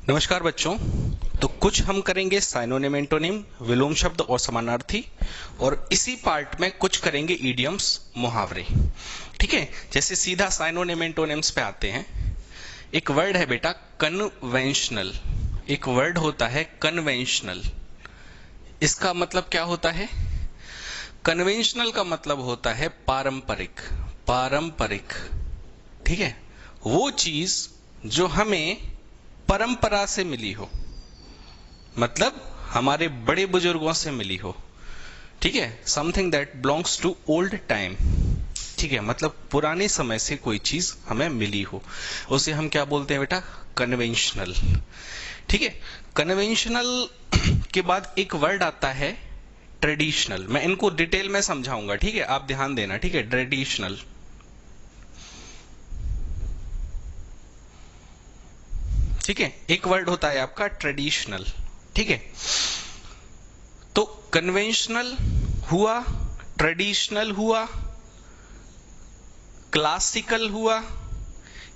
नमस्कार बच्चों। तो कुछ हम करेंगे साइनोनिम एंटोनिम, विलोम शब्द और समानार्थी, और इसी पार्ट में कुछ करेंगे इडियम्स, मुहावरे। ठीक है, जैसे सीधा साइनोनिम एंटोनिम्स पे आते हैं। एक वर्ड है बेटा कन्वेंशनल। एक वर्ड होता है कन्वेंशनल। इसका मतलब क्या होता है? कन्वेंशनल का मतलब होता है पारंपरिक। पारंपरिक, ठीक है, वो चीज जो हमें परंपरा से मिली हो, मतलब हमारे बड़े बुजुर्गों से मिली हो। ठीक है, something that belongs to old time. ठीक है, मतलब पुराने समय से कोई चीज हमें मिली हो, उसे हम क्या बोलते हैं बेटा? कन्वेंशनल। ठीक है, कन्वेंशनल के बाद एक वर्ड आता है ट्रेडिशनल। मैं इनको डिटेल में समझाऊंगा, ठीक है, आप ध्यान देना। ठीक है, ट्रेडिशनल। ठीक है, एक वर्ड होता है आपका ट्रेडिशनल। ठीक है, तो कन्वेंशनल हुआ, ट्रेडिशनल हुआ, क्लासिकल हुआ।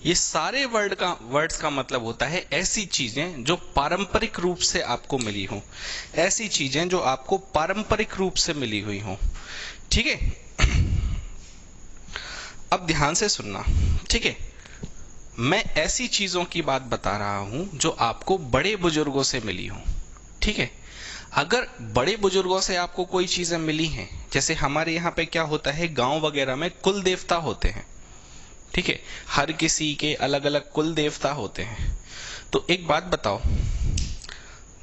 ये सारे वर्ड्स का मतलब होता है ऐसी चीजें जो पारंपरिक रूप से आपको मिली हो, ऐसी चीजें जो आपको पारंपरिक रूप से मिली हुई हो। ठीक है, अब ध्यान से सुनना। ठीक है, मैं ऐसी चीजों की बात बता रहा हूं जो आपको बड़े बुजुर्गों से मिली हो। ठीक है, अगर बड़े बुजुर्गों से आपको कोई चीजें मिली हैं, जैसे हमारे यहाँ पे क्या होता है, गांव वगैरह में कुल देवता होते हैं। ठीक है, हर किसी के अलग अलग कुल देवता होते हैं। तो एक बात बताओ,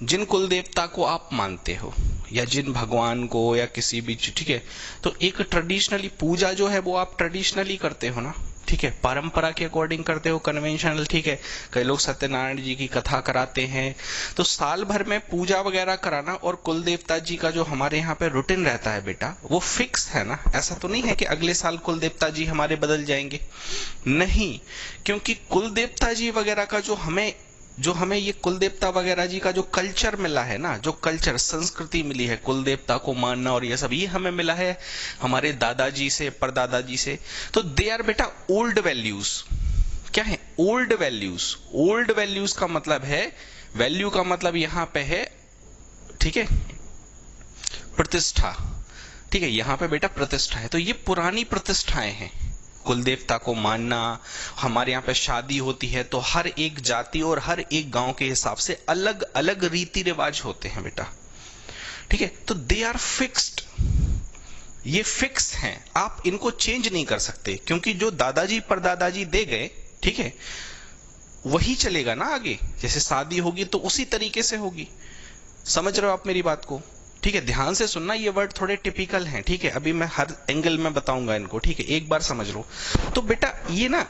जिन कुल देवता को आप मानते हो या जिन भगवान को या किसी भी, ठीक है, तो एक ट्रेडिशनली पूजा जो है वो आप ट्रेडिशनली करते हो ना। ठीक है, परंपरा के अकॉर्डिंग करते हो, कन्वेंशनल। ठीक है, कई लोग सत्यनारायण जी की कथा कराते हैं। तो साल भर में पूजा वगैरह कराना और कुल देवता जी का जो हमारे यहाँ पे रूटीन रहता है बेटा, वो फिक्स है ना। ऐसा तो नहीं है कि अगले साल कुल देवता जी हमारे बदल जाएंगे, नहीं। क्योंकि कुल देवता जी वगैरह का जो हमें ये कुल देवता वगैरह जी का जो कल्चर मिला है ना, जो कल्चर संस्कृति मिली है, कुल देवता को मानना और ये सब, ये हमें मिला है हमारे दादाजी से, परदादाजी से। तो दे आर बेटा ओल्ड वैल्यूज। क्या है? Old values. ओल्ड वैल्यूज का मतलब है, वैल्यू का मतलब यहां पे है, ठीक है, प्रतिष्ठा। ठीक है, यहां पे बेटा प्रतिष्ठा है। तो ये पुरानी प्रतिष्ठाएं हैं, कुल देवता को मानना। हमारे यहाँ पे शादी होती है तो हर एक जाति और हर एक गांव के हिसाब से अलग अलग रीति रिवाज होते हैं बेटा। ठीक है, तो दे आर फिक्स्ड। ये फिक्स हैं, आप इनको चेंज नहीं कर सकते, क्योंकि जो दादाजी परदादाजी दे गए, ठीक है, वही चलेगा ना आगे। जैसे शादी होगी तो उसी तरीके से होगी। समझ रहे हो आप मेरी बात को? ठीक है, ध्यान से सुनना, ये वर्ड थोड़े टिपिकल हैं। ठीक है, अभी मैं हर एंगल में बताऊंगा इनको। ठीक है, एक बार समझ लो। तो बेटा ये ना,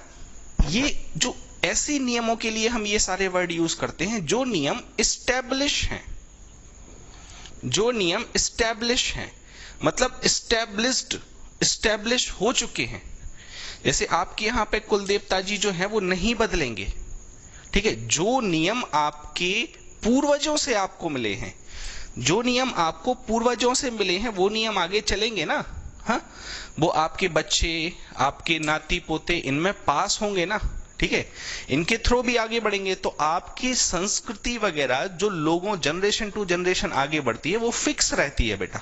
ये जो ऐसे नियमों के लिए हम ये सारे वर्ड यूज करते हैं जो नियम इस्टेब्लिश हैं। जो नियम इस्टेब्लिश हैं मतलब इस्टेब्लिश्ड, इस्टेब्लिश हो चुके हैं। जैसे आपके यहाँ पे कुल देवता जी जो है वो नहीं बदलेंगे। ठीक है, जो नियम आपके पूर्वजों से आपको मिले हैं, जो नियम आपको पूर्वजों से मिले हैं, वो नियम आगे चलेंगे ना। हाँ, वो आपके बच्चे, आपके नाती पोते इनमें पास होंगे ना। ठीक है, इनके थ्रू भी आगे बढ़ेंगे। तो आपकी संस्कृति वगैरह जो लोगों जनरेशन टू जनरेशन आगे बढ़ती है वो फिक्स रहती है बेटा।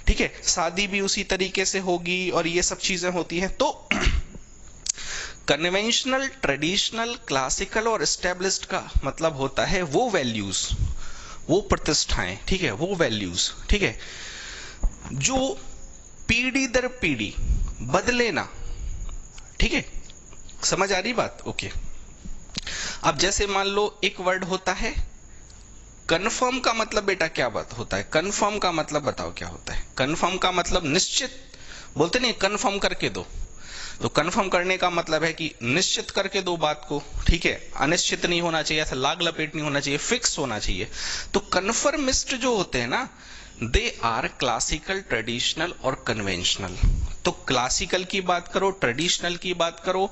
ठीक है, शादी भी उसी तरीके से होगी और ये सब चीजें होती हैं। तो कन्वेंशनल, ट्रेडिशनल, क्लासिकल और एस्टेब्लिश्ड का मतलब होता है वो वैल्यूज, वो प्रतिष्ठाएं। ठीक है, वो वैल्यूज, ठीक है, जो पीढ़ी दर पीढ़ी बदले ना। ठीक है, समझ आ रही बात? ओके। अब जैसे मान लो एक वर्ड होता है कन्फर्म। का मतलब बेटा क्या बात होता है? कन्फर्म का मतलब बताओ क्या होता है? कन्फर्म का मतलब निश्चित। बोलते नहीं कन्फर्म करके दो, तो कन्फर्म करने का मतलब है कि निश्चित करके दो बात को। ठीक है, अनिश्चित नहीं होना चाहिए, ऐसा लाग लपेट नहीं होना चाहिए, फिक्स होना चाहिए। तो कन्फर्मिस्ट जो होते हैं ना, दे आर क्लासिकल, ट्रेडिशनल और कन्वेंशनल। तो क्लासिकल की बात करो, ट्रेडिशनल की बात करो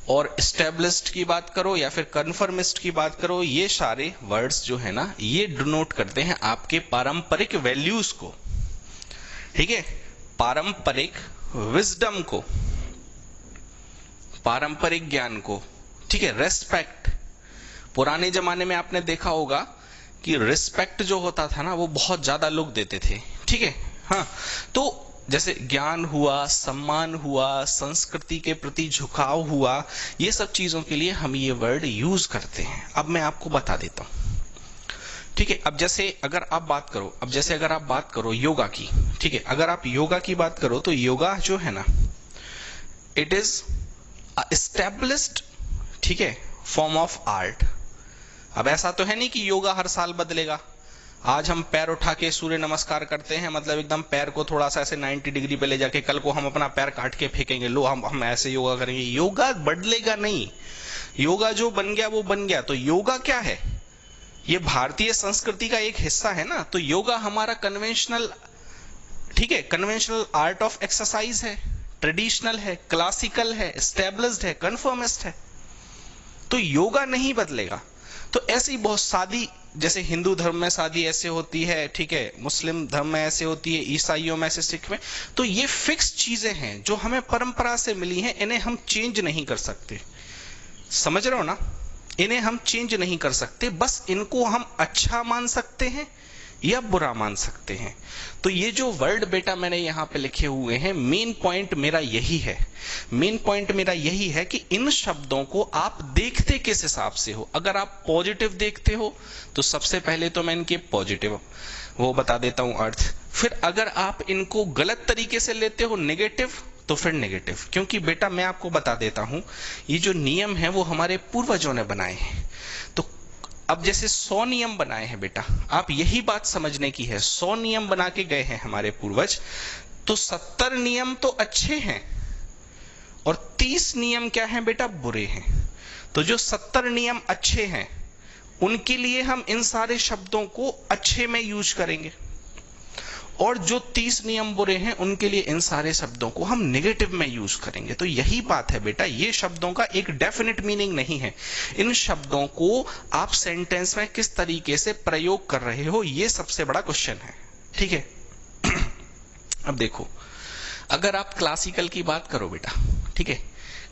और एस्टेब्लिश्ड की बात करो या फिर कन्फर्मिस्ट की बात करो, ये सारे वर्ड्स जो है ना, ये डिनोट करते हैं आपके पारंपरिक वैल्यूज को। ठीक है, पारंपरिक विजडम को, पारंपरिक ज्ञान को। ठीक है, रेस्पेक्ट, पुराने जमाने में आपने देखा होगा कि रिस्पेक्ट जो होता था ना वो बहुत ज्यादा लोग देते थे, ठीक है। हाँ, तो जैसे ज्ञान हुआ, सम्मान हुआ, संस्कृति के प्रति झुकाव हुआ, ये सब चीजों के लिए हम ये वर्ड यूज करते हैं। अब मैं आपको बता देता हूं, ठीक है। अब जैसे अगर आप बात करो योगा की, ठीक है, अगर आप योगा की बात करो तो योगा जो है ना, इट इज एस्टेब्लिश्ड, ठीक है, फॉर्म ऑफ आर्ट। अब ऐसा तो है नहीं कि योगा हर साल बदलेगा। आज हम पैर उठा के सूर्य नमस्कार करते हैं, मतलब एकदम पैर को थोड़ा सा ऐसे 90 डिग्री पे ले जाके, कल को हम अपना पैर काट के फेंकेंगे, लो हम ऐसे योगा करेंगे। योगा बदलेगा नहीं, योगा जो बन गया वो बन गया। तो योगा क्या है? ये भारतीय संस्कृति का एक हिस्सा है ना। तो योगा हमारा कन्वेंशनल, ठीक है, कन्वेंशनल आर्ट ऑफ एक्सरसाइज है, ट्रेडिशनल है, क्लासिकल है, एस्टेब्लिश्ड है, कन्फर्मिस्ट है। तो योगा नहीं बदलेगा। तो ऐसी बहुत शादी, जैसे हिंदू धर्म में शादी ऐसे होती है, ठीक है, मुस्लिम धर्म में ऐसे होती है, ईसाइयों में ऐसे, सिख में, तो ये फिक्स चीजें हैं जो हमें परंपरा से मिली हैं, इन्हें हम चेंज नहीं कर सकते। समझ रहे हो ना? इन्हें हम चेंज नहीं कर सकते, बस इनको हम अच्छा मान सकते हैं या बुरा मान सकते हैं। तो ये जो वर्ड बेटा मैंने यहाँ पे लिखे हुए हैं, मेन पॉइंट मेरा यही है कि इन शब्दों को आप देखते किस हिसाब से हो। अगर आप पॉजिटिव देखते हो तो सबसे पहले तो मैं इनके पॉजिटिव वो बता देता हूं अर्थ। फिर अगर आप इनको गलत तरीके से लेते हो, नेगेटिव, तो फिर नेगेटिव। क्योंकि बेटा मैं आपको बता देता हूं, ये जो नियम है वो हमारे पूर्वजों ने बनाए हैं। तो अब जैसे 100 नियम बनाए हैं बेटा, आप यही बात समझने की है, 100 नियम बना के गए हैं हमारे पूर्वज, तो 70 नियम तो अच्छे हैं और 30 नियम क्या हैं बेटा? बुरे हैं। तो जो 70 नियम अच्छे हैं उनके लिए हम इन सारे शब्दों को अच्छे में यूज करेंगे, और जो 30 नियम बुरे हैं उनके लिए इन सारे शब्दों को हम नेगेटिव में यूज करेंगे। तो यही बात है बेटा, ये शब्दों का एक डेफिनेट मीनिंग नहीं है। इन शब्दों को आप सेंटेंस में किस तरीके से प्रयोग कर रहे हो, ये सबसे बड़ा क्वेश्चन है, ठीक है। अब देखो, अगर आप क्लासिकल की बात करो बेटा, ठीक है,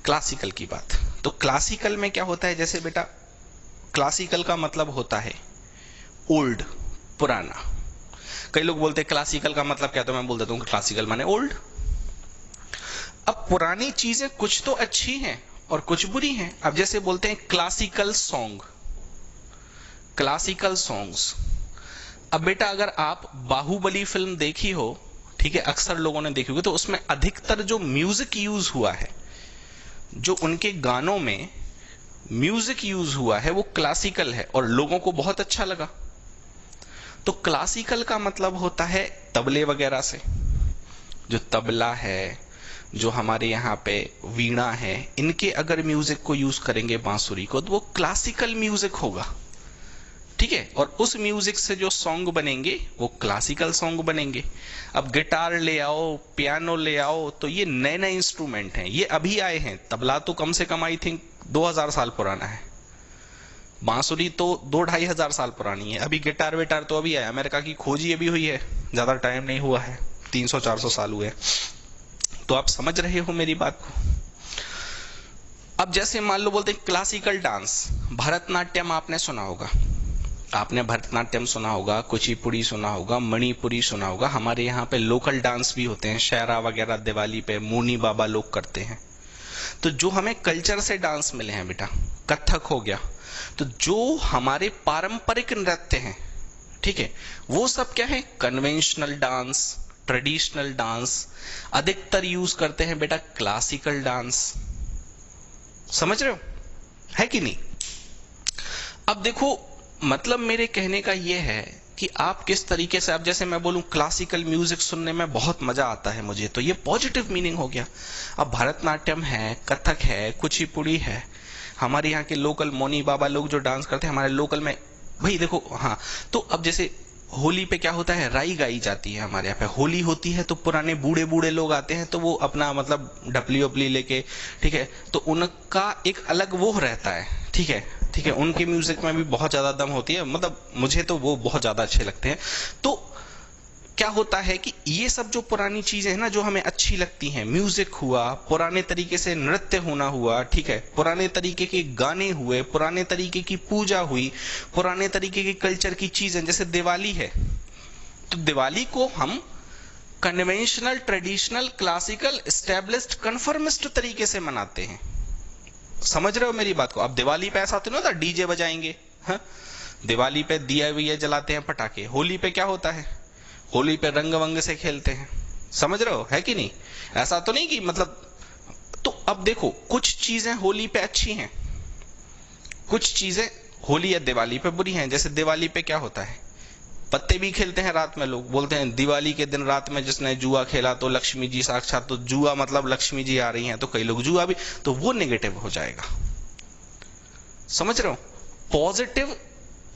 क्लासिकल की बात, तो क्लासिकल में क्या होता है? जैसे बेटा क्लासिकल का मतलब होता है ओल्ड, पुराना। कई लोग बोलते हैं क्लासिकल का मतलब क्या, तो मैं बोल देता हूं क्लासिकल माने ओल्ड। अब पुरानी चीजें कुछ तो अच्छी हैं और कुछ बुरी हैं। अब जैसे बोलते हैं क्लासिकल सॉन्ग, क्लासिकल सॉन्ग्स। अब बेटा अगर आप बाहुबली फिल्म देखी हो, ठीक है, अक्सर लोगों ने देखी होगी, तो उसमें अधिकतर जो म्यूजिक यूज हुआ है, जो उनके गानों में म्यूजिक यूज हुआ है वो क्लासिकल है और लोगों को बहुत अच्छा लगा। तो क्लासिकल का मतलब होता है तबले वगैरह से, जो तबला है, जो हमारे यहाँ पे वीणा है, इनके अगर म्यूजिक को यूज करेंगे, बांसुरी को, तो वो क्लासिकल म्यूजिक होगा, ठीक है। और उस म्यूजिक से जो सॉन्ग बनेंगे वो क्लासिकल सॉन्ग बनेंगे। अब गिटार ले आओ, पियानो ले आओ, तो ये नए नए इंस्ट्रूमेंट हैं, ये अभी आए हैं। तबला तो कम से कम आई थिंक 2000 साल पुराना है, बांसुरी तो 2-2.5 हजार साल पुरानी है। अभी गिटार विटार तो अभी है, अमेरिका की खोज ही अभी हुई है, ज्यादा टाइम नहीं हुआ है, 300-400 साल हुए। तो आप समझ रहे हो मेरी बात को। अब जैसे मान लो बोलते हैं क्लासिकल डांस, भरतनाट्यम आपने सुना होगा, आपने भरतनाट्यम सुना होगा, कुचिपुड़ी सुना होगा, मणिपुरी सुना होगा। हमारे यहाँ पे लोकल डांस भी होते हैं, शहरा वगैरह दिवाली पे मुनी बाबा लोग करते हैं। तो जो हमें कल्चर से डांस मिले हैं बेटा, कथक हो गया, तो जो हमारे पारंपरिक नृत्य हैं, ठीक है, वो सब क्या है? Conventional dance, traditional dance. अधिकतर यूज करते हैं बेटा क्लासिकल डांस। समझ रहे हो, है कि नहीं? अब देखो, मतलब मेरे कहने का यह है कि आप किस तरीके से, अब जैसे मैं बोलूं क्लासिकल म्यूजिक सुनने में बहुत मजा आता है मुझे, तो ये पॉजिटिव मीनिंग हो गया। अब भरतनाट्यम है, कथक है, कुचिपुड़ी है, हमारे यहाँ के लोकल मोनी बाबा लोग जो डांस करते हैं हमारे लोकल में, भाई देखो। हाँ, तो अब जैसे होली पे क्या होता है, राई गाई जाती है। हमारे यहाँ पे होली होती है तो पुराने बूढ़े बूढ़े लोग आते हैं, तो वो अपना मतलब ढपली वपली लेके, ठीक है, तो उनका एक अलग वो रहता है, ठीक है, ठीक है, उनके म्यूजिक में भी बहुत ज्यादा दम होती है, मतलब मुझे तो वो बहुत ज्यादा अच्छे लगते हैं। तो क्या होता है कि ये सब जो पुरानी चीजें हैं ना, जो हमें अच्छी लगती हैं, म्यूजिक हुआ, पुराने तरीके से नृत्य होना हुआ, ठीक है, पुराने तरीके के गाने हुए, पुराने तरीके की पूजा हुई, पुराने तरीके के कल्चर की चीजें, जैसे दिवाली है, तो दिवाली को हम conventional, traditional, classical, established, conformist तरीके से मनाते हैं। समझ रहे हो मेरी बात को? अब दिवाली पे ऐसा तो नहीं होता डीजे बजाएंगे, हाँ? दिवाली पे दिया विया जलाते हैं, पटाखे। होली पे क्या होता है? होली पे रंग वंग से खेलते हैं। समझ रहे हो, है कि नहीं? ऐसा तो नहीं कि मतलब, तो अब देखो, कुछ चीजें होली पे अच्छी हैं, कुछ चीजें होली या दिवाली पे बुरी हैं। जैसे दिवाली पे क्या होता है, पत्ते भी खेलते हैं रात में। लोग बोलते हैं दिवाली के दिन रात में जिसने जुआ खेला तो लक्ष्मी जी साक्षात, तो जुआ मतलब लक्ष्मी जी आ रही हैं, तो कई लोग जुआ भी, तो वो नेगेटिव हो जाएगा। समझ रहे हो? पॉजिटिव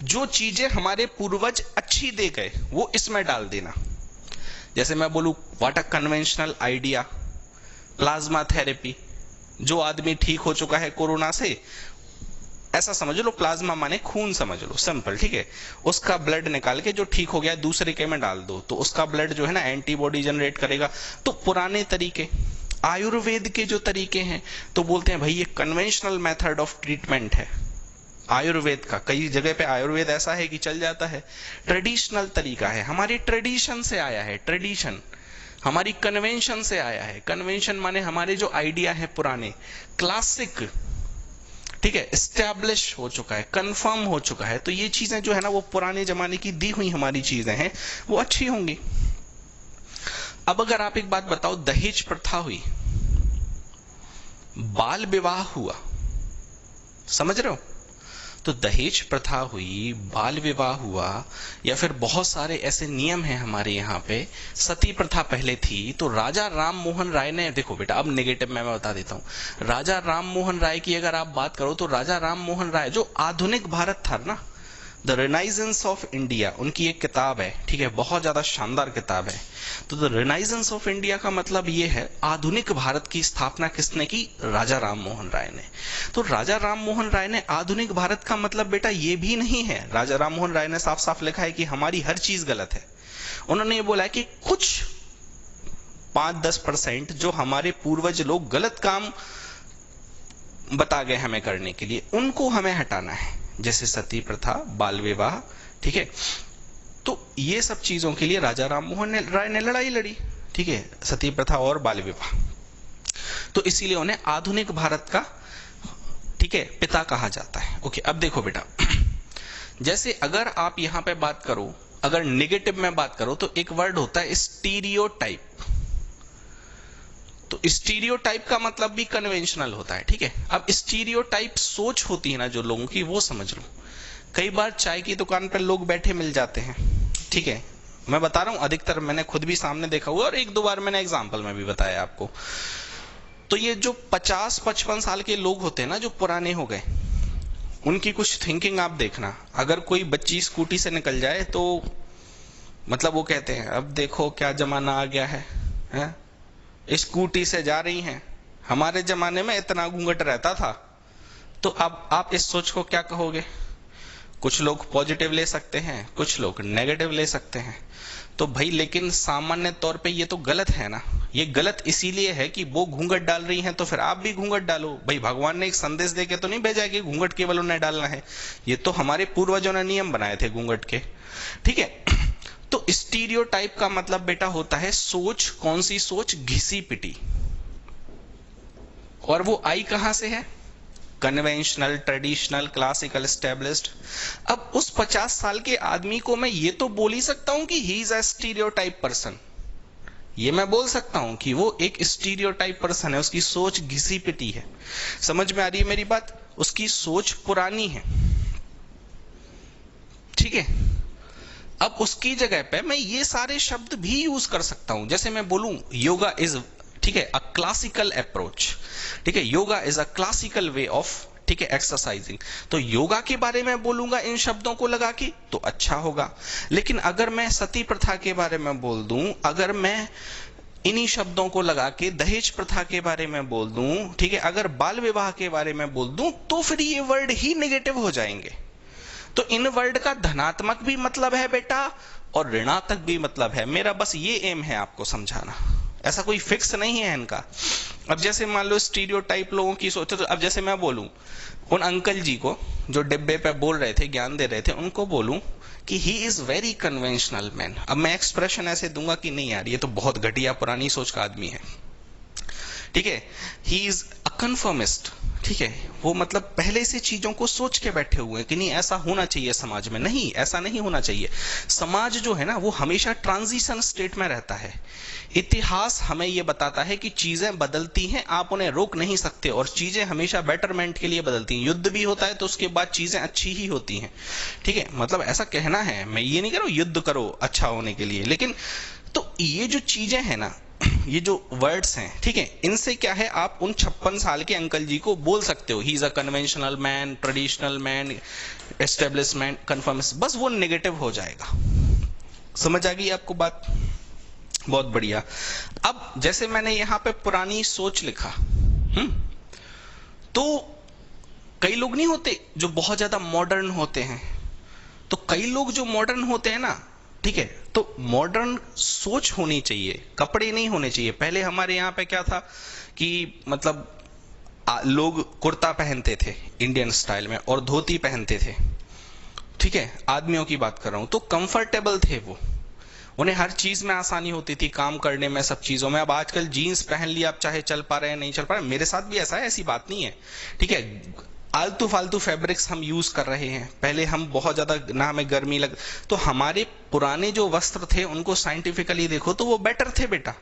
जो चीजें हमारे पूर्वज अच्छी दे गए वो इसमें डाल देना। जैसे मैं बोलूं what a conventional idea, plasma therapy, जो आदमी ठीक हो चुका है कोरोना से, ऐसा समझ लो, प्लाज्मा माने खून समझ लो, सिंपल, ठीक है, उसका ब्लड निकाल के जो ठीक हो गया दूसरे के में डाल दो, तो उसका ब्लड जो है ना एंटीबॉडी जनरेट करेगा। तो पुराने तरीके, आयुर्वेद के जो तरीके हैं, तो बोलते हैं भाई ये कन्वेंशनल मेथड ऑफ ट्रीटमेंट है आयुर्वेद का। कई जगह पे आयुर्वेद ऐसा है कि चल जाता है। ट्रेडिशनल तरीका है, हमारी ट्रेडिशन से आया है, ट्रेडिशन हमारी कन्वेंशन से आया है। कन्वेंशन माने हमारे जो आइडिया है पुराने, क्लासिक, ठीक है, एस्टैब्लिश हो चुका है, कंफर्म हो चुका है। तो ये चीजें जो है ना वो पुराने जमाने की दी हुई हमारी चीजें हैं, वो अच्छी होंगी। अब अगर आप एक बात बताओ, दहेज प्रथा हुई, बाल विवाह हुआ, समझ रहे हो? तो दहेज प्रथा हुई, बाल विवाह हुआ, या फिर बहुत सारे ऐसे नियम हैं हमारे यहाँ पे। सती प्रथा पहले थी, तो राजा राम मोहन राय ने, देखो बेटा अब नेगेटिव मैं बता देता हूँ। राजा राम मोहन राय की अगर आप बात करो, तो राजा राम मोहन राय जो आधुनिक भारत था ना, द रिनाइजेंस ऑफ इंडिया, उनकी एक किताब है, ठीक है, बहुत ज्यादा शानदार किताब है। तो द रिनाइजेंस ऑफ इंडिया का मतलब ये है, आधुनिक भारत की स्थापना किसने की? राजा राम मोहन राय ने। तो राजा राम मोहन राय ने आधुनिक भारत का मतलब बेटा ये भी नहीं है, राजा राम मोहन राय ने साफ साफ लिखा है कि हमारी हर चीज गलत है। उन्होंने ये बोला है कि कुछ 5-10% जो हमारे पूर्वज लोग गलत काम बता गए हमें करने के लिए, उनको हमें हटाना है, जैसे सती प्रथा, बाल विवाह, ठीक है। तो ये सब चीजों के लिए राजा राम मोहन राय ने लड़ाई लड़ी, ठीक है, सती प्रथा और बाल विवाह। तो इसीलिए उन्हें आधुनिक भारत का, ठीक है, पिता कहा जाता है। ओके, अब देखो बेटा, जैसे अगर आप यहां पे बात करो, अगर नेगेटिव में बात करो, तो एक वर्ड होता है स्टीरियोटाइप। तो स्टीरियोटाइप का मतलब भी कन्वेंशनल होता है, ठीक है। अब स्टीरियोटाइप सोच होती है ना जो लोगों की, वो समझ लो। कई बार चाय की दुकान पर लोग बैठे मिल जाते हैं, ठीक है, मैं बता रहा हूं, अधिकतर मैंने खुद भी सामने देखा हुआ, और एक दो बार मैंने एग्जाम्पल में भी बताया आपको। तो ये जो 50-55 साल के लोग होते हैं ना, जो पुराने हो गए, उनकी कुछ थिंकिंग आप देखना। अगर कोई बच्ची स्कूटी से निकल जाए तो मतलब वो कहते हैं अब देखो क्या जमाना आ गया है? स्कूटी से जा रही हैं, हमारे जमाने में इतना घूंघट रहता था। तो अब आप इस सोच को क्या कहोगे? कुछ लोग पॉजिटिव ले सकते हैं, कुछ लोग नेगेटिव ले सकते हैं। तो भाई लेकिन सामान्य तौर पे ये तो गलत है ना। ये गलत इसीलिए है कि वो घूंघट डाल रही हैं, तो फिर आप भी घूंघट डालो। भाई भगवान ने एक संदेश देके तो नहीं भेजा है कि घूंघट केवल उन्हें डालना है। ये तो हमारे पूर्वजों ने नियम बनाए थे घूंघट के, ठीक है। तो स्टीरियोटाइप का मतलब बेटा होता है सोच। कौन सी सोच? घिसी पिटी। और वो आई कहां से है? Conventional, traditional, classical, established. अब उस 50 साल के आदमी को मैं ये तो बोल ही सकता हूं कि ही इज अ स्टीरियोटाइप पर्सन। ये मैं बोल सकता हूं कि वो एक स्टीरियोटाइप पर्सन है, उसकी सोच घिसी पिटी है। समझ में आ रही है मेरी बात? उसकी सोच पुरानी है, ठीक है। अब उसकी जगह पे मैं ये सारे शब्द भी यूज कर सकता हूं। जैसे मैं बोलूं योगा इज, ठीक है, अ क्लासिकल अप्रोच, ठीक है, yoga is a classical way of, ठीक है, एक्सरसाइजिंग। तो योगा के बारे में बोलूंगा इन शब्दों को लगा के तो अच्छा होगा। लेकिन अगर मैं सती प्रथा के बारे में बोल दूं, अगर मैं इन्हीं शब्दों को लगा के दहेज प्रथा के बारे में बोल दूं, ठीक है, अगर बाल विवाह के बारे में बोल दूं, तो फिर ये वर्ड ही नेगेटिव हो जाएंगे। तो इन वर्ड का धनात्मक भी मतलब है बेटा और ऋणात्मक भी मतलब है। मेरा बस ये एम है आपको समझाना, ऐसा कोई फिक्स नहीं है इनका। अब जैसे मान लो स्टीरियोटाइप लोगों की सोचो, तो अब जैसे मैं बोलूं उन अंकल जी को जो डिब्बे पे बोल रहे थे, ज्ञान दे रहे थे, उनको बोलूं कि he is very conventional man. अब मैं एक्सप्रेशन ऐसे दूंगा कि नहीं यार ये तो बहुत घटिया पुरानी सोच का आदमी है, ठीक है, ही इज अ कन्फर्मिस्ट, ठीक है, वो मतलब पहले से चीजों को सोच के बैठे हुए हैं कि नहीं ऐसा होना चाहिए समाज में। नहीं, ऐसा नहीं होना चाहिए। समाज जो है ना वो हमेशा ट्रांजिशन स्टेट में रहता है। इतिहास हमें ये बताता है कि चीजें बदलती हैं, आप उन्हें रोक नहीं सकते, और चीजें हमेशा बेटरमेंट के लिए बदलती हैं। युद्ध भी होता है तो उसके बाद चीजें अच्छी ही होती हैं, ठीक है, मतलब ऐसा कहना है, मैं ये नहीं कह रहा हूं युद्ध करो अच्छा होने के लिए, लेकिन तो ये जो चीजें हैं ना, ये जो वर्ड्स हैं, ठीक है, इनसे क्या है आप उन 56 साल के अंकल जी को बोल सकते हो ही is a conventional man, traditional man, establishment, conformist, बस वो नेगेटिव हो जाएगा। समझ आ गई आपको बात? बहुत बढ़िया। अब जैसे मैंने यहां पे पुरानी सोच लिखा, तो कई लोग नहीं होते जो बहुत ज्यादा मॉडर्न होते हैं, तो कई लोग जो मॉडर्न होते हैं ना, ठीक है, तो मॉडर्न सोच होनी चाहिए, कपड़े नहीं होने चाहिए। पहले हमारे यहाँ पे क्या था कि मतलब लोग कुर्ता पहनते थे इंडियन स्टाइल में और धोती पहनते थे, ठीक है, आदमियों की बात कर रहा हूं, तो कंफर्टेबल थे वो, उन्हें हर चीज में आसानी होती थी, काम करने में, सब चीजों में। अब आजकल जीन्स पहन लिया, आप चाहे चल पा रहे हैं नहीं चल पा रहे, मेरे साथ भी ऐसा है, ऐसी बात नहीं है, ठीक है, आलतू फालतू फैब्रिक्स हम यूज कर रहे हैं। पहले हम बहुत ज्यादा ना हमें गर्मी लग, तो हमारे पुराने जो वस्त्र थे उनको साइंटिफिकली देखो तो वो बेटर थे बेटा,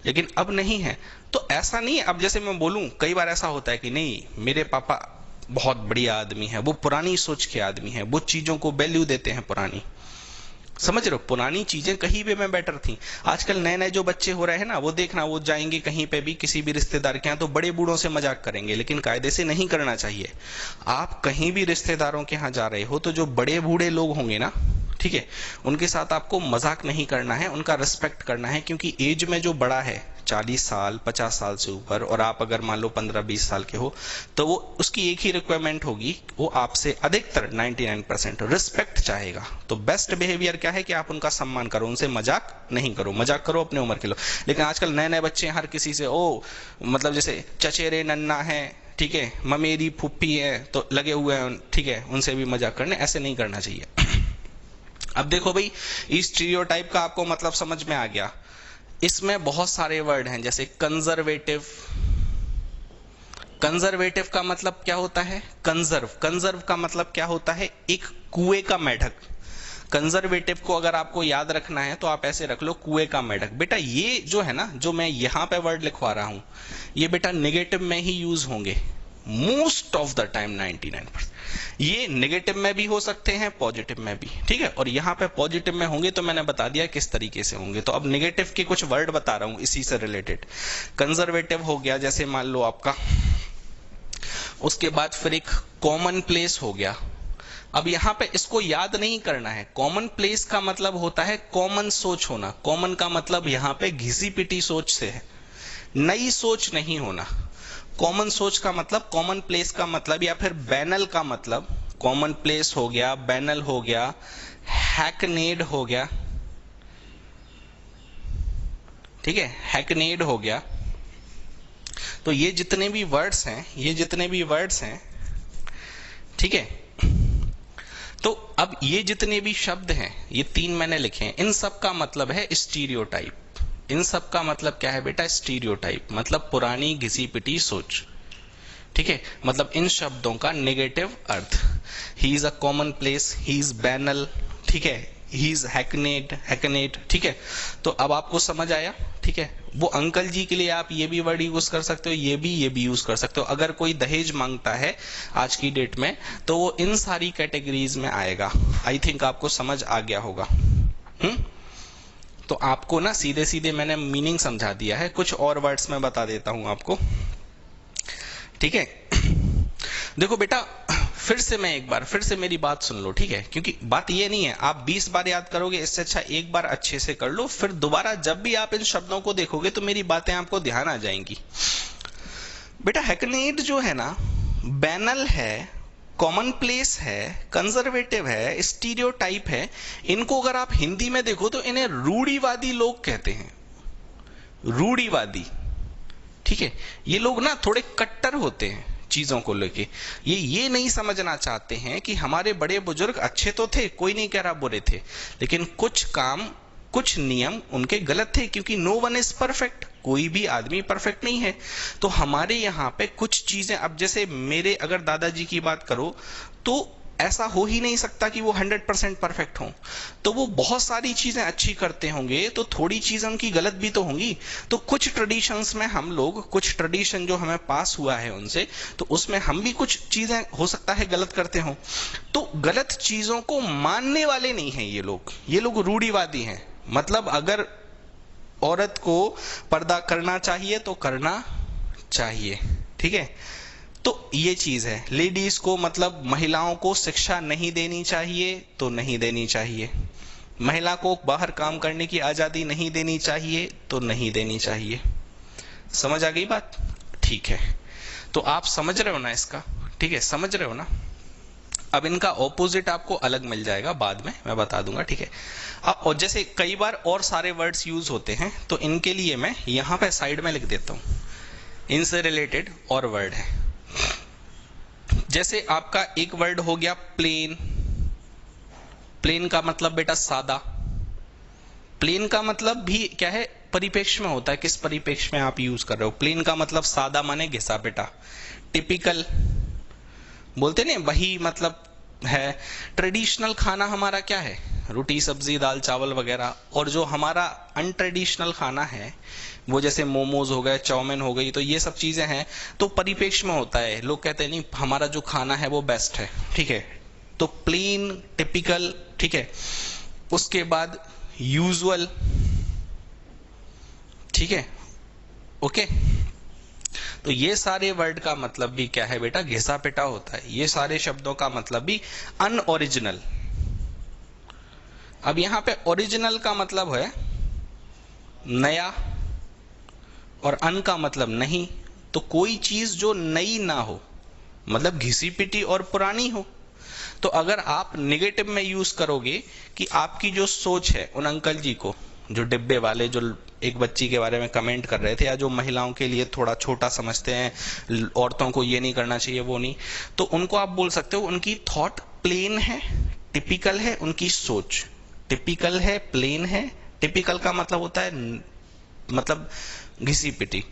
लेकिन अब नहीं है। तो ऐसा नहीं है, अब जैसे मैं बोलूं कई बार ऐसा होता है कि नहीं मेरे पापा बहुत बढ़िया आदमी है, वो पुरानी सोच के आदमी है, वो चीजों को वैल्यू देते हैं पुरानी, समझ रहे हो, पुरानी चीजें कहीं भी में बेटर थी। आजकल नए नए जो बच्चे हो रहे हैं ना, वो देखना वो जाएंगे कहीं पे भी किसी भी रिश्तेदार के यहाँ तो बड़े बूढ़ों से मजाक करेंगे, लेकिन कायदे से नहीं करना चाहिए। आप कहीं भी रिश्तेदारों के यहाँ जा रहे हो तो जो बड़े बूढ़े लोग होंगे ना, ठीक है, उनके साथ आपको मजाक नहीं करना है, उनका रिस्पेक्ट करना है, क्योंकि एज में जो बड़ा है 40 साल 50 साल से ऊपर, और आप अगर मान लो 15-20 साल के हो, तो वो उसकी एक ही रिक्वायरमेंट होगी, वो आपसे अधिकतर 99% रिस्पेक्ट चाहेगा। तो बेस्ट बिहेवियर क्या है कि आप उनका सम्मान करो, उनसे मजाक नहीं करो, मजाक करो अपने उम्र के लोग। लेकिन आजकल नए नए बच्चे हर किसी से ओ मतलब जैसे चचेरे नन्ना है, ठीक है, ममेरी फुप्पी है, तो लगे हुए हैं, ठीक है, उनसे भी मजाक करने, ऐसे नहीं करना चाहिए। अब देखो भाई, इस स्टीरियोटाइप का आपको मतलब समझ में आ गया। इसमें बहुत सारे वर्ड हैं, जैसे कंजर्वेटिव। कंजर्वेटिव का मतलब क्या होता है? कंजर्व, कंजर्व का मतलब क्या होता है? एक कुएं का मेढक। कंजर्वेटिव को अगर आपको याद रखना है तो आप ऐसे रख लो, कुएं का मेढक। बेटा ये जो है ना, जो मैं यहां पे वर्ड लिखवा रहा हूं, ये बेटा नेगेटिव में ही यूज होंगे मोस्ट ऑफ द टाइम, 99%। ये नेगेटिव में भी हो सकते हैं, पॉजिटिव में भी, ठीक है, और यहां पे पॉजिटिव में होंगे तो मैंने बता दिया किस तरीके से होंगे। तो अब नेगेटिव के कुछ वर्ड बता रहा हूं इसी से रिलेटेड। कंजर्वेटिव हो गया, जैसे मान लो आपका, उसके बाद फिर एक कॉमन प्लेस हो गया। अब यहां पे इसको याद नहीं करना है, कॉमन प्लेस का मतलब होता है कॉमन सोच होना। कॉमन का मतलब यहां पे घिसी पिटी सोच से है, नई सोच नहीं होना। कॉमन सोच का मतलब, कॉमन प्लेस का मतलब, या फिर बैनल का मतलब, कॉमन प्लेस हो गया, बैनल हो गया, हैकनेड हो गया, ठीक है, हैकनेड हो गया। तो ये जितने भी वर्ड्स हैं, ये जितने भी वर्ड्स हैं, ठीक है, तो अब ये जितने भी शब्द हैं, ये 3 मैंने लिखे हैं, इन सब का मतलब है स्टीरियोटाइप। इन सब का मतलब क्या है बेटा? स्टीरियोटाइप, मतलब पुरानी घिसी पिटी सोच, ठीक है, मतलब इन शब्दों का नेगेटिव अर्थ। He is a common place, he is banal, ठीक है, ही इज हैकनेट, ठीक है। तो अब आपको समझ आया, ठीक है। वो अंकल जी के लिए आप ये भी वर्ड यूज कर सकते हो, ये भी यूज कर सकते हो। अगर कोई दहेज मांगता है आज की डेट में, तो वो इन सारी कैटेगरीज में आएगा। आई थिंक आपको समझ आ गया होगा। तो आपको ना सीधे सीधे मैंने मीनिंग समझा दिया है, कुछ और वर्ड्स में बता देता हूं आपको, ठीक है। देखो बेटा, फिर से मैं एक बार फिर से मेरी बात सुन लो, ठीक है, क्योंकि बात ये नहीं है आप 20 बार याद करोगे, इससे अच्छा एक बार अच्छे से कर लो, फिर दोबारा जब भी आप इन शब्दों को देखोगे तो मेरी बातें आपको ध्यान आ जाएंगी। बेटा हैकनेट जो है ना, बैनल है, कॉमन प्लेस है, कंजर्वेटिव है, स्टीरियोटाइप है, इनको अगर आप हिंदी में देखो तो इन्हें रूढ़िवादी लोग कहते हैं। रूढ़िवादी, ठीक है। ये लोग ना थोड़े कट्टर होते हैं चीजों को लेके। ये नहीं समझना चाहते हैं कि हमारे बड़े बुजुर्ग अच्छे तो थे, कोई नहीं कह रहा बुरे थे, लेकिन कुछ काम, कुछ नियम उनके गलत थे, क्योंकि नो वन इज परफेक्ट, कोई भी आदमी परफेक्ट नहीं है। तो हमारे यहाँ पे कुछ चीजें, अब जैसे मेरे अगर दादाजी की बात करो तो ऐसा हो ही नहीं सकता कि वो 100% परफेक्ट हों। तो वो बहुत सारी चीजें अच्छी करते होंगे, तो थोड़ी चीजें उनकी गलत भी तो होंगी। तो कुछ ट्रेडिशंस में हम लोग, कुछ ट्रेडिशन जो हमें पास हुआ है उनसे, तो उसमें हम भी कुछ चीजें हो सकता है गलत करते हों। तो गलत चीजों को मानने वाले नहीं हैं ये लोग रूढ़िवादी हैं। मतलब अगर औरत को पर्दा करना चाहिए तो करना चाहिए, ठीक है। तो ये चीज है। लेडीज को, मतलब महिलाओं को शिक्षा नहीं देनी चाहिए तो नहीं देनी चाहिए। महिला को बाहर काम करने की आजादी नहीं देनी चाहिए तो नहीं देनी चाहिए। समझ आ गई बात? ठीक है। तो आप समझ रहे हो ना इसका? ठीक है, समझ रहे हो ना? अब इनका ऑपोजिट आपको अलग मिल जाएगा, बाद में मैं बता दूंगा, ठीक है। अब और जैसे कई बार और सारे वर्ड्स यूज होते हैं, तो इनके लिए मैं यहां पे साइड में लिख देता हूं, इनसे रिलेटेड और वर्ड है। जैसे आपका एक वर्ड हो गया प्लेन। प्लेन का मतलब बेटा सादा। प्लेन का मतलब भी क्या है? परिपेक्ष में होता है, किस परिपेक्ष में आप यूज कर रहे हो। प्लेन का मतलब सादा माने घिसा पिटा। टिपिकल बोलते नहीं, वही मतलब है। ट्रेडिशनल खाना हमारा क्या है? रोटी सब्जी दाल चावल वगैरह। और जो हमारा अनट्रेडिशनल खाना है वो जैसे मोमोज हो गए, चाउमीन हो गई, तो ये सब चीजें हैं, तो परिपेक्ष में होता है। लोग कहते हैं नहीं हमारा जो खाना है वो बेस्ट है, ठीक है। तो प्लेन, टिपिकल, ठीक है। उसके बाद यूजुअल, ठीक है, ओके। तो ये सारे वर्ड का मतलब भी क्या है बेटा? घिसा पिटा होता है। ये सारे शब्दों का मतलब भी अनओरिजिनल। अब यहां पे ओरिजिनल का मतलब है नया, और अन का मतलब नहीं। तो कोई चीज जो नई ना हो, मतलब घिसी पिटी और पुरानी हो। तो अगर आप निगेटिव में यूज करोगे कि आपकी जो सोच है, उन अंकल जी को जो डिब्बे वाले, जो एक बच्ची के बारे में कमेंट कर रहे थे, या जो महिलाओं के लिए थोड़ा छोटा समझते हैं, औरतों को ये नहीं करना चाहिए वो नहीं, तो उनको आप बोल सकते हो उनकी थॉट प्लेन है, टिपिकल है। उनकी सोच टिपिकल है, प्लेन है। टिपिकल का मतलब होता है मतलब घिसी पिटी।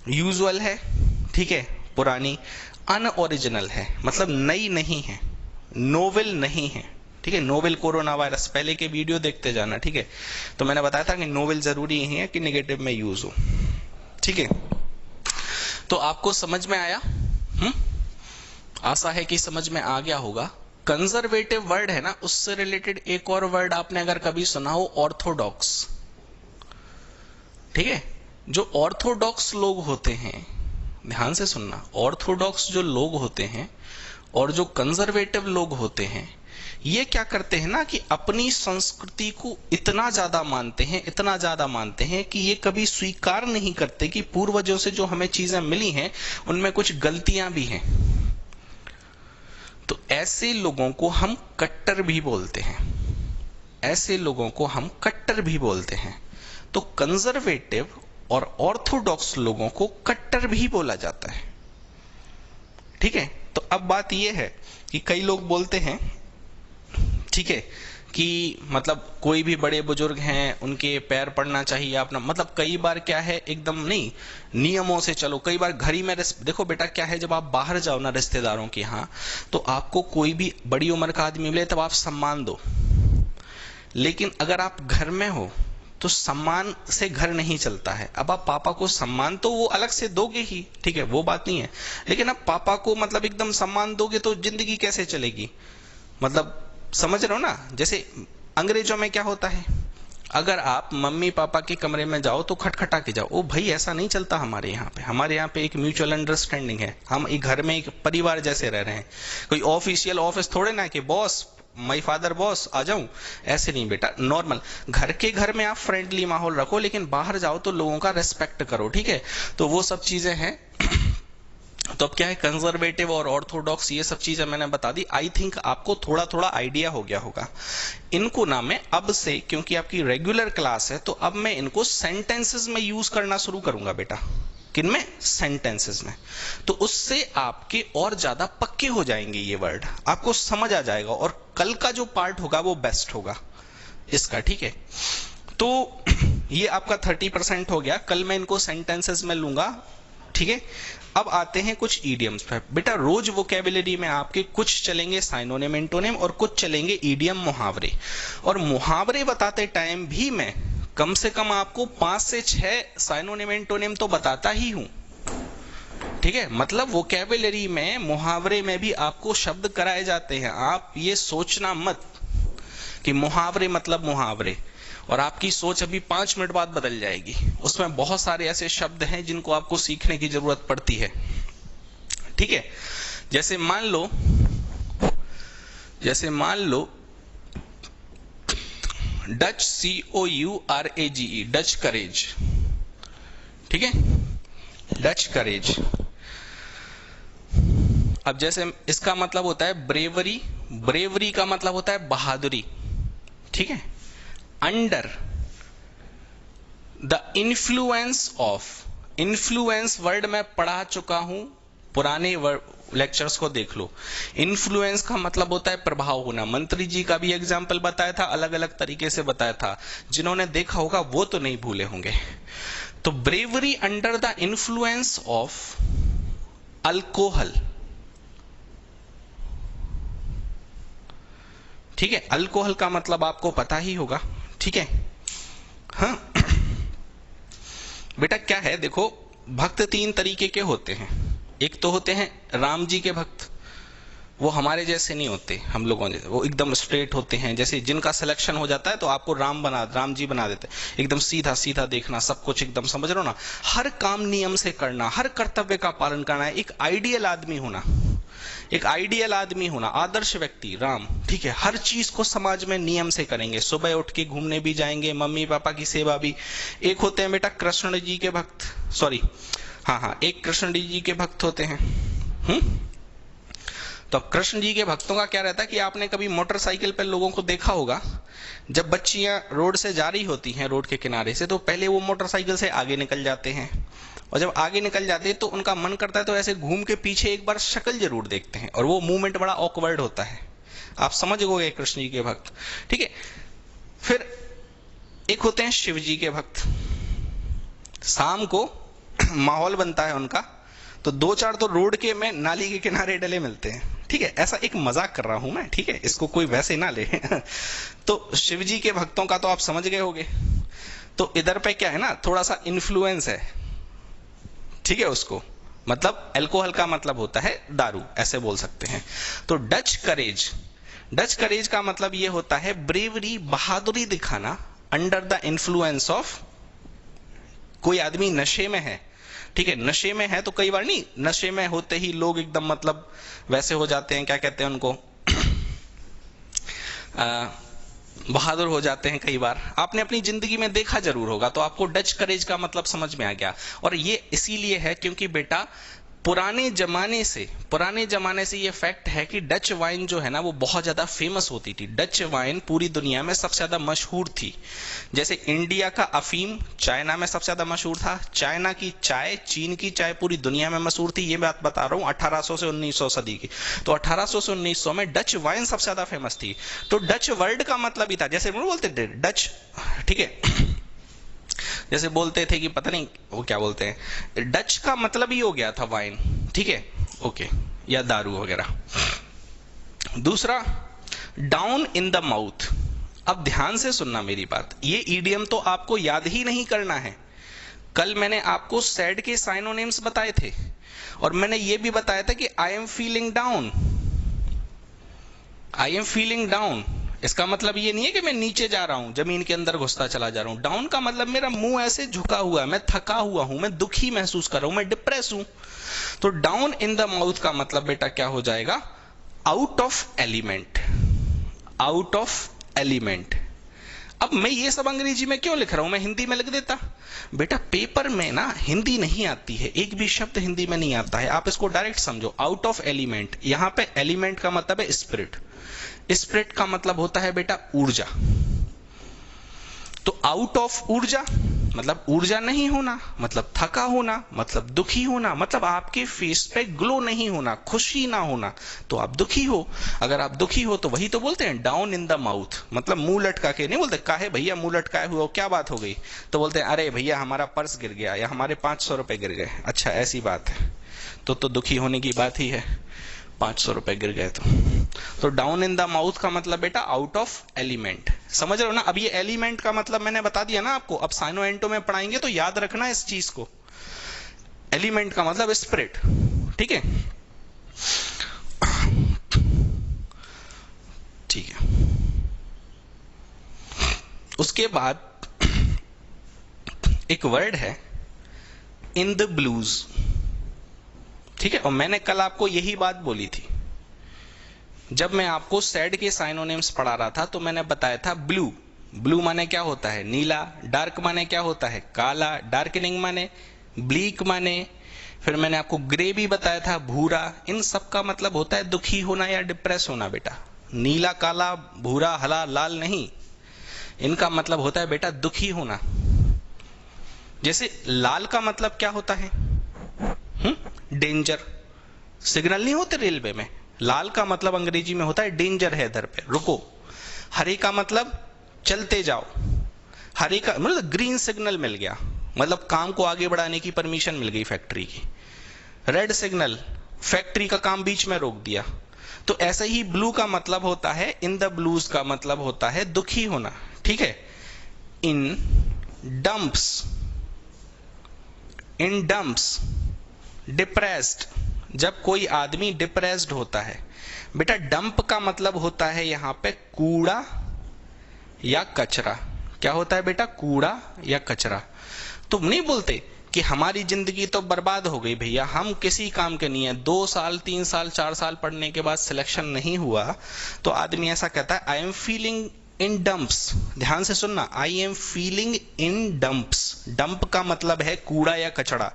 यूजुअल है, ठीक है, पुरानी। अनओरिजिनल है मतलब नई नहीं है, नोवेल नहीं है, ठीक है। नोवेल कोरोना वायरस, पहले के वीडियो देखते जाना, ठीक है। तो मैंने बताया था कि नोवेल जरूरी ही है कि नेगेटिव में यूज हो, ठीक है। तो आपको समझ में आया? आशा है कि समझ में आ गया होगा। कंजर्वेटिव वर्ड है ना, उससे रिलेटेड एक और वर्ड आपने अगर कभी सुना हो, ऑर्थोडॉक्स, ठीक है। जो ऑर्थोडॉक्स लोग होते हैं, ध्यान से सुनना, ऑर्थोडॉक्स जो लोग होते हैं और जो कंजर्वेटिव लोग होते हैं, ये क्या करते हैं ना कि अपनी संस्कृति को इतना ज्यादा मानते हैं, इतना ज्यादा मानते हैं कि ये कभी स्वीकार नहीं करते कि पूर्वजों से जो हमें चीजें मिली हैं उनमें कुछ गलतियां भी हैं। तो ऐसे लोगों को हम कट्टर भी बोलते हैं। ऐसे लोगों को हम कट्टर भी बोलते हैं। तो कंजर्वेटिव और ऑर्थोडॉक्स लोगों को कट्टर भी बोला जाता है, ठीक है। तो अब बात यह है कि कई लोग बोलते हैं, ठीक है, कि मतलब कोई भी बड़े बुजुर्ग हैं उनके पैर पड़ना चाहिए अपना, मतलब कई बार क्या है, एकदम नहीं नियमों से चलो। कई बार घर ही में देखो बेटा क्या है, जब आप बाहर जाओ ना रिश्तेदारों के यहाँ, तो आपको कोई भी बड़ी उम्र का आदमी मिले तब आप सम्मान दो। लेकिन अगर आप घर में हो तो सम्मान से घर नहीं चलता है। अब आप पापा को सम्मान तो वो अलग से दोगे ही, ठीक है, वो बात नहीं है। लेकिन अब पापा को मतलब एकदम सम्मान दोगे तो जिंदगी कैसे चलेगी? मतलब समझ रहे हो ना? जैसे अंग्रेजों में क्या होता है, अगर आप मम्मी पापा के कमरे में जाओ तो खटखटा के जाओ। ओ भाई ऐसा नहीं चलता हमारे यहाँ पे। हमारे यहाँ पे एक म्यूचुअल अंडरस्टैंडिंग है, हम एक घर में एक परिवार जैसे रह रहे हैं। कोई ऑफिशियल ऑफिस थोड़े ना कि बॉस माई फादर बॉस आ जाऊं, ऐसे नहीं बेटा। नॉर्मल घर के घर में आप फ्रेंडली माहौल रखो, लेकिन बाहर जाओ तो लोगों का रेस्पेक्ट करो, ठीक है। तो वो सब चीजें हैं तो अब क्या है, कंजर्वेटिव और ऑर्थोडॉक्स ये सब चीजें मैंने बता दी। आई थिंक आपको थोड़ा थोड़ा आइडिया हो गया होगा। इनको ना मैं अब से, क्योंकि आपकी रेगुलर क्लास है, तो अब मैं इनको सेंटेंसेस में यूज करना शुरू करूंगा बेटा। किनमें? सेंटेंसेस में। तो उससे आपके और ज्यादा पक्के हो जाएंगे ये वर्ड, आपको समझ आ जाएगा, और कल का जो पार्ट होगा वो बेस्ट होगा इसका, ठीक है। तो ये आपका 30% हो गया। कल मैं इनको सेंटेंसेस में लूंगा, ठीक है। अब आते हैं कुछ ईडियम्स पर। बेटा रोज वोकेबुलरी में आपके कुछ चलेंगे साइनोनिम एंटोनिम और कुछ चलेंगे ईडियम मुहावरे। और मुहावरे बताते टाइम भी मैं कम से कम आपको 5 से 6 साइनोनिम एंटोनिम तो बताता ही हूं, ठीक है। मतलब वोकेबुलरी में मुहावरे में भी आपको शब्द कराए जाते हैं। आप ये सोचना मत कि मुहावरे मतलब मुहावरे, और आपकी सोच अभी 5 मिनट बाद बदल जाएगी। उसमें बहुत सारे ऐसे शब्द हैं जिनको आपको सीखने की जरूरत पड़ती है, ठीक है। जैसे मान लो डच, COURAGE, डच करेज, ठीक है, डच करेज। अब जैसे इसका मतलब होता है ब्रेवरी, ब्रेवरी का मतलब होता है बहादुरी, ठीक है। Under the influence of, influence word मैं पढ़ा चुका हूं, पुराने लेक्चर्स को देख लो। इन्फ्लुएंस का मतलब होता है प्रभाव होना। मंत्री जी का भी एग्जाम्पल बताया था, अलग अलग तरीके से बताया था, जिन्होंने देखा होगा वो तो नहीं भूले होंगे। तो bravery under the influence of alcohol, ठीक है। अल्कोहल का मतलब आपको पता ही होगा, ठीक है। हाँ बेटा क्या है, देखो भक्त 3 तरीके के होते हैं। एक तो होते हैं राम जी के भक्त, वो हमारे जैसे नहीं होते, हम लोगों जैसे, वो एकदम स्ट्रेट होते हैं। जैसे जिनका सिलेक्शन हो जाता है तो आपको राम जी बना देते हैं, एकदम सीधा सीधा देखना, सब कुछ एकदम, समझ रहे हो ना, हर काम नियम से करना, हर कर्तव्य का पालन करना, एक आइडियल आदमी होना, एक आइडियल आदमी होना, आदर्श व्यक्ति राम, ठीक है। हर चीज को समाज में नियम से करेंगे, सुबह उठ के घूमने भी जाएंगे, मम्मी पापा की सेवा भी। एक होते हैं बेटा कृष्ण जी के भक्त, सॉरी हाँ, एक कृष्ण जी के भक्त होते हैं। तो कृष्ण जी के भक्तों का क्या रहता है कि आपने कभी मोटरसाइकिल पर लोगों को देखा होगा, जब बच्चियां रोड से जा रही होती हैं रोड के किनारे से, तो पहले वो मोटरसाइकिल से आगे निकल जाते हैं, और जब आगे निकल जाते हैं तो उनका मन करता है तो ऐसे घूम के पीछे एक बार शक्ल जरूर देखते हैं, और वो मूवमेंट बड़ा ऑकवर्ड होता है। आप समझ गए कृष्ण जी के भक्त, ठीक है। फिर एक होते हैं शिव जी के भक्त। शाम को माहौल बनता है उनका, तो 2-4 तो रोड के में नाली के किनारे डले मिलते हैं, ठीक है। ऐसा एक मजाक कर रहा हूं मैं, ठीक है, इसको कोई वैसे ना ले। तो शिव जी के भक्तों का तो आप समझ गए होंगे। तो इधर पे क्या है ना, थोड़ा सा इन्फ्लुएंस है, ठीक है। उसको मतलब अल्कोहल का मतलब होता है दारू, ऐसे बोल सकते हैं। तो डच करेज, डच करेज का मतलब ये होता है ब्रेवरी, बहादुरी दिखाना अंडर द इन्फ्लुएंस ऑफ, कोई आदमी नशे में है, ठीक है, नशे में है तो कई बार नहीं, नशे में होते ही लोग एकदम मतलब वैसे हो जाते हैं, क्या कहते हैं उनको, बहादुर हो जाते हैं कई बार। आपने अपनी जिंदगी में देखा जरूर होगा, तो आपको डच करेज का मतलब समझ में आ गया। और ये इसीलिए है क्योंकि बेटा पुराने जमाने से ये फैक्ट है कि डच वाइन जो है ना वो बहुत ज्यादा फेमस होती थी। डच वाइन पूरी दुनिया में सबसे ज्यादा मशहूर थी। जैसे इंडिया का अफीम चाइना में सबसे ज्यादा मशहूर था, चाइना की चाय, चीन की चाय पूरी दुनिया में मशहूर थी। ये बात बता रहा हूँ 1800 से 1900 सदी की। तो 1800 से 1900 में डच वाइन सबसे ज्यादा फेमस थी। तो डच वर्ड का मतलब ही था, जैसे बोलते थे डच, ठीक है, जैसे बोलते थे कि पता नहीं वो क्या बोलते हैं, डच का मतलब ही हो गया था वाइन, ठीक है, ओके, या दारू वगैरह। दूसरा डाउन इन द माउथ। अब ध्यान से सुनना मेरी बात, ये ईडियम तो आपको याद ही नहीं करना है। कल मैंने आपको सैड के साइनोनिम्स बताए थे, और मैंने ये भी बताया था कि आई am feeling down, I am feeling down. इसका मतलब ये नहीं है कि मैं नीचे जा रहा हूं, जमीन के अंदर घुसता चला जा रहा हूं। डाउन का मतलब मेरा मुंह ऐसे झुका हुआ है, मैं थका हुआ हूं, मैं दुखी महसूस कर रहा हूं, मैं डिप्रेस हूं। तो डाउन इन द माउथ का मतलब बेटा क्या हो जाएगा, out of element, out of element. अब मैं ये सब अंग्रेजी में क्यों लिख रहा हूं, मैं हिंदी में लिख देता। बेटा पेपर में ना हिंदी नहीं आती है, एक भी शब्द हिंदी में नहीं आता है, आप इसको डायरेक्ट समझो। आउट ऑफ एलिमेंट, यहां पे एलिमेंट का मतलब है स्पिरिट, स्पिरिट का मतलब होता है बेटा ऊर्जा। तो आउट ऑफ ऊर्जा मतलब ऊर्जा नहीं होना, मतलब थका होना, मतलब दुखी होना, मतलब आपके फेस पे ग्लो नहीं होना, खुशी ना होना, तो आप दुखी हो। अगर आप दुखी हो तो वही तो बोलते हैं डाउन इन द माउथ, मतलब मुंह लटका के नहीं बोलते काहे भैया मुंह लटकाए हुए हो, क्या बात हो गई, तो बोलते हैं अरे भैया हमारा पर्स गिर गया या हमारे 500 रुपए गिर गए। अच्छा ऐसी बात है, तो दुखी होने की बात ही है, 500 रुपए गिर गए तो डाउन इन द माउथ का मतलब बेटा आउट ऑफ एलिमेंट। समझ रहे हो ना। अब ये एलिमेंट का मतलब मैंने बता दिया ना आपको, अब साइनो एंटो में पढ़ाएंगे तो याद रखना इस चीज को, एलिमेंट का मतलब स्पिरिट, ठीक है। ठीक है, उसके बाद एक वर्ड है इन द ब्लूज, ठीक है। और मैंने कल आपको यही बात बोली थी जब मैं आपको सैड के साइनोनिम्स पढ़ा रहा था, तो मैंने बताया था ब्लू, ब्लू माने क्या होता है नीला, डार्क माने क्या होता है काला, डार्कनिंग माने ब्लीक माने, फिर मैंने आपको ग्रे भी बताया था भूरा, इन सब का मतलब होता है दुखी होना या डिप्रेस होना बेटा। नीला काला भूरा हरा लाल नहीं, इनका मतलब होता है बेटा दुखी होना। जैसे लाल का मतलब क्या होता है डेंजर, सिग्नल नहीं होते रेलवे में, लाल का मतलब अंग्रेजी में होता है डेंजर है इधर पे रुको। हरे का मतलब चलते जाओ, हरे का मतलब ग्रीन सिग्नल मिल गया, मतलब काम को आगे बढ़ाने की परमिशन मिल गई फैक्ट्री की। रेड सिग्नल, फैक्ट्री का काम बीच में रोक दिया। तो ऐसे ही ब्लू का मतलब होता है, इन द ब्लूज का मतलब होता है दुखी होना, ठीक है। इन डंप्स, इन डंप्स डिप्रेस्ड, जब कोई आदमी डिप्रेस्ड होता है बेटा, डंप का मतलब होता है यहां पे कूड़ा या कचरा। क्या होता है बेटा कूड़ा या कचरा। तुम नहीं बोलते कि हमारी जिंदगी तो बर्बाद हो गई भैया, हम किसी काम के नहीं है, 2 साल 3 साल 4 साल पढ़ने के बाद सिलेक्शन नहीं हुआ, तो आदमी ऐसा कहता है I am feeling in dumps. ध्यान से सुनना, आई am feeling in dumps, dump का मतलब है कूड़ा या कचड़ा।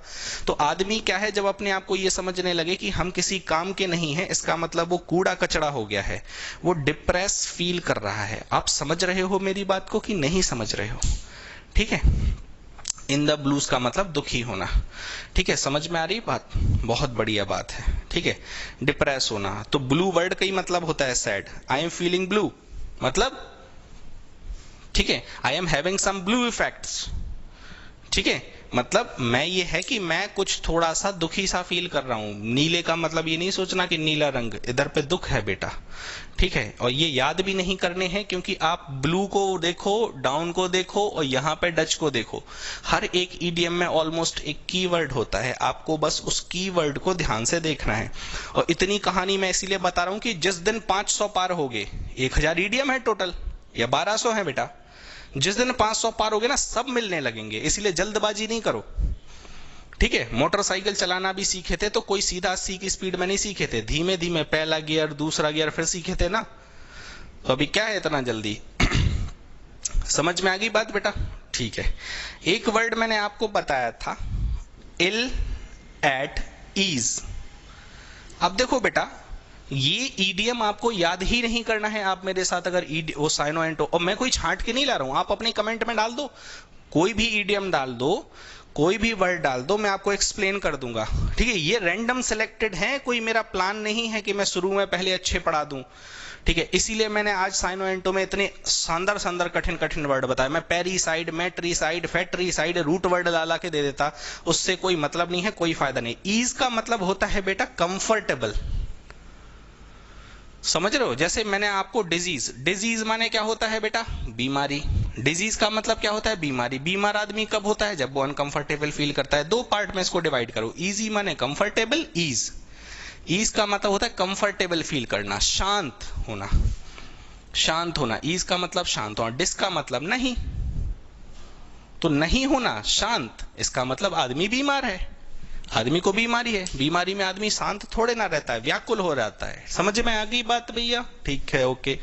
तो आदमी क्या है, जब अपने आप को ये समझने लगे कि हम किसी काम के नहीं है, इसका मतलब वो कूड़ा कचड़ा हो गया है, वो डिप्रेस फील कर रहा है। आप समझ रहे हो मेरी बात को कि नहीं समझ रहे हो, ठीक है। इन द ब्लूज का मतलब दुखी होना, ठीक है। समझ में आ रही बात, बहुत बढ़िया बात है, ठीक है। डिप्रेस होना, तो ब्लू वर्ड का ही मतलब होता है sad. I am feeling blue मतलब, ठीक है, I am having some blue effects, ठीक है, मतलब मैं ये है कि मैं कुछ थोड़ा सा दुखी सा फील कर रहा हूं। नीले का मतलब ये नहीं सोचना कि नीला रंग, इधर पे दुख है बेटा, ठीक है। और ये याद भी नहीं करने हैं, क्योंकि आप ब्लू को देखो, डाउन को देखो और यहाँ पे डच को देखो, हर एक ईडीएम में ऑलमोस्ट एक कीवर्ड होता है, आपको बस उस कीवर्ड को ध्यान से देखना है। और इतनी कहानी मैं इसीलिए बता रहा हूं कि जिस दिन 500 पार हो गए, 1000 ईडीएम है टोटल या 1200 है बेटा, जिस दिन 500 पार हो गए ना सब मिलने लगेंगे, इसलिए जल्दबाजी नहीं करो, ठीक है। मोटरसाइकिल चलाना भी सीखे थे तो कोई सीधा 80 की स्पीड में नहीं सीखे थे, धीमे धीमे पहला गियर दूसरा गियर फिर सीखे थे ना, तो अभी क्या है इतना जल्दी। समझ में आ गई बात बेटा, ठीक है। एक वर्ड मैंने आपको बताया था इल एट ईज। अब देखो बेटा, ये ईडीएम आपको याद ही नहीं करना है। आप मेरे साथ अगर वो साइनो एंटो, और मैं कोई छांट के नहीं ला रहा हूं, आप अपने कमेंट में डाल दो, कोई भी ईडीएम डाल दो, कोई भी वर्ड डाल दो, मैं आपको एक्सप्लेन कर दूंगा, ठीक है। ये रैंडम सिलेक्टेड है, कोई मेरा प्लान नहीं है कि मैं शुरू में पहले अच्छे पढ़ा दूं, ठीक है। इसीलिए मैंने आज साइनो एंटो में इतने शानदार शानदार कठिन कठिन वर्ड बताए। मैं पेरीसाइड, मेट्रीसाइड, फैट्रीसाइड रूट वर्ड ला के दे देता, उससे कोई मतलब नहीं है, कोई फायदा नहीं। ईज का मतलब होता है बेटा कंफर्टेबल, समझ रहे हो। जैसे मैंने आपको डिजीज, डिजीज माने क्या होता है बेटा बीमारी, डिजीज का मतलब क्या होता है बीमारी। बीमार आदमी कब होता है, जब वो अनकंफर्टेबल फील करता है। 2 पार्ट में इसको डिवाइड करो, इजी माने कंफर्टेबल, ईज, ईज का मतलब होता है कंफर्टेबल फील करना, शांत होना, शांत होना, ईज का मतलब शांत होना। डिस का मतलब नहीं, तो नहीं होना शांत, इसका मतलब आदमी बीमार है। आदमी को बीमारी है, बीमारी में आदमी शांत थोड़े ना रहता है, व्याकुल हो जाता है। समझ में आ गई बात भैया? ठीक है, ओके।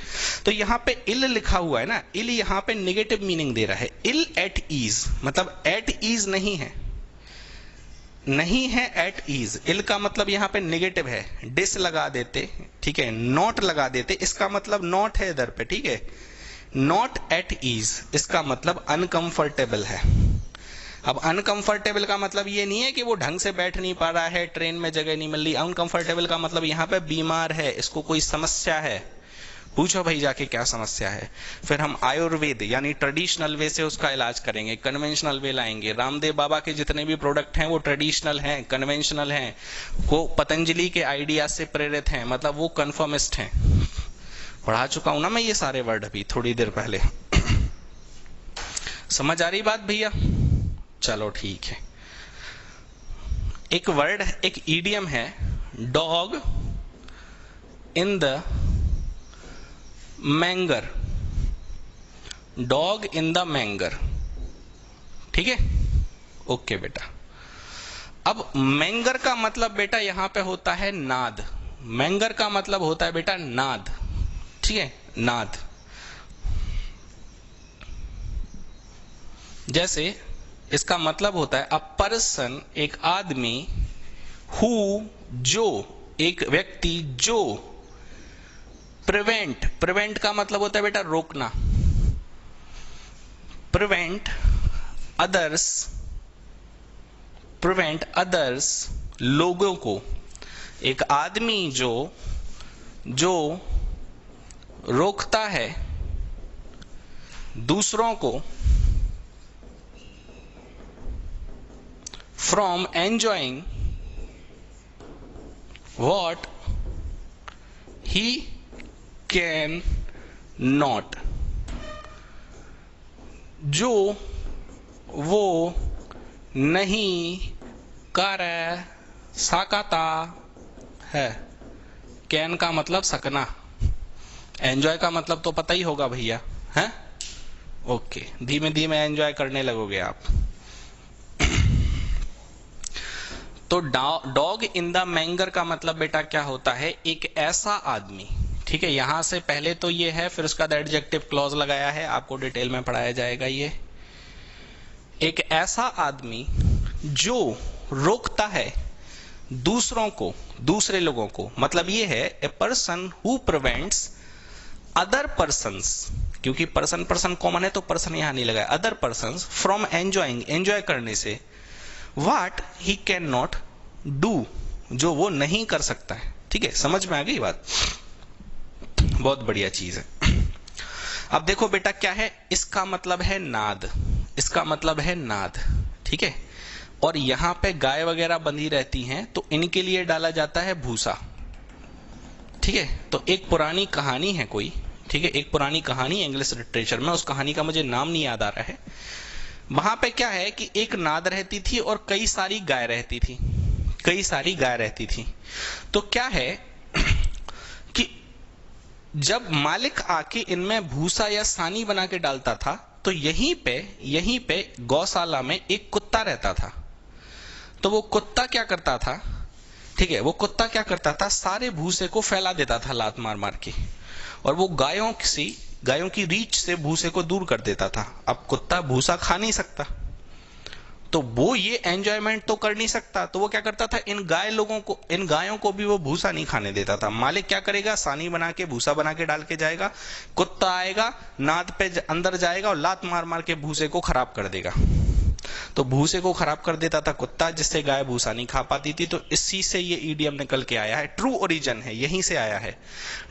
तो यहाँ पे इल लिखा हुआ है ना, इल यहाँ पे नेगेटिव मीनिंग दे रहा है। इल एट ईज मतलब एट ईज नहीं है, नहीं है एट ईज। इल का मतलब यहाँ पे नेगेटिव है, डिस लगा देते, ठीक है, नॉट लगा देते, इसका मतलब नॉट है इधर पे, ठीक है। नॉट एट ईज इसका मतलब अनकंफर्टेबल है। अब अनकंफर्टेबल का मतलब ये नहीं है कि वो ढंग से बैठ नहीं पा रहा है, ट्रेन में जगह नहीं मिल रही। अनकंफर्टेबल का मतलब यहाँ पे बीमार है, इसको कोई समस्या है। पूछो भाई जाके क्या समस्या है। फिर हम आयुर्वेद यानी ट्रेडिशनल वे से उसका इलाज करेंगे, कन्वेंशनल वे लाएंगे। रामदेव बाबा के जितने भी प्रोडक्ट हैं वो ट्रेडिशनल हैं, कन्वेंशनल हैं, वो पतंजलि के आइडिया से प्रेरित हैं, मतलब वो कन्फर्मिस्ट हैं। पढ़ा चुका हूं ना मैं ये सारे वर्ड अभी थोड़ी देर पहले। समझ आ रही बात भैया? चलो ठीक है। एक वर्ड, एक ईडियम है, dog in the manger. Dog in the manger, ठीक है, ओके बेटा। अब मैंगर का मतलब बेटा यहां पे होता है नाद। मैंगर का मतलब होता है बेटा नाद, ठीक है, नाद। जैसे इसका मतलब होता है अ पर्सन, एक आदमी, हु जो, एक व्यक्ति जो, प्रिवेंट, प्रिवेंट का मतलब होता है बेटा रोकना, प्रिवेंट अदर्स, प्रिवेंट अदर्स लोगों को, एक आदमी जो रोकता है दूसरों को from enjoying what he can not, जो वो नहीं कर सकता है। कैन का मतलब सकना, एंजॉय का मतलब तो पता ही होगा भैया, हैं? ओके, धीमे धीमे एंजॉय करने लगोगे आप। तो डॉग इन द मैंगर का मतलब बेटा क्या होता है? एक ऐसा आदमी, ठीक है, यहां से पहले तो ये है, फिर उसका एडजेक्टिव क्लॉज लगाया है, आपको डिटेल में पढ़ाया जाएगा। ये एक ऐसा आदमी जो रोकता है दूसरों को, दूसरे लोगों को, मतलब ये है a person who prevents other persons, क्योंकि पर्सन पर्सन कॉमन है तो पर्सन यहां नहीं लगाया, other persons from enjoying, enjoy करने से, What he cannot do, जो वो नहीं कर सकता है। ठीक है, समझ में आ गई बात? बहुत बढ़िया चीज है। अब देखो बेटा क्या है, इसका मतलब है नाद, इसका मतलब है नाद, ठीक है। और यहां पे गाय वगैरह बंधी रहती हैं तो इनके लिए डाला जाता है भूसा, ठीक है। तो एक पुरानी कहानी है कोई, ठीक है, एक पुरानी कहानी इंग्लिश लिटरेचर में, उस कहानी का मुझे नाम नहीं याद आ रहा है। वहां पे क्या है कि एक नाद रहती थी और कई सारी गाय रहती थी, कई सारी गाय रहती थी। तो क्या है कि जब मालिक आके इनमें भूसा या सानी बना के डालता था तो यहीं पे गौशाला में एक कुत्ता रहता था। तो वो कुत्ता क्या करता था, ठीक है, वो कुत्ता क्या करता था, सारे भूसे को फैला देता था लात मार मार के, और वो गायों की रीच से भूसे को दूर कर देता था। अब कुत्ता भूसा खा नहीं सकता तो वो ये एंजॉयमेंट तो कर नहीं सकता, तो वो क्या करता था, इन गायों को भी वो भूसा नहीं खाने देता था। मालिक क्या करेगा, सानी बना के भूसा बना के डाल के जाएगा, कुत्ता आएगा, नाद पे अंदर जाएगा और लात मार मार के भूसे को खराब कर देगा। तो भूसे को खराब कर देता था कुत्ता, जिससे गाय भूसा नहीं खा पाती थी। तो इसी से ये ईडियम निकल के आया है, ट्रू ओरिजिन है, यहीं से आया है।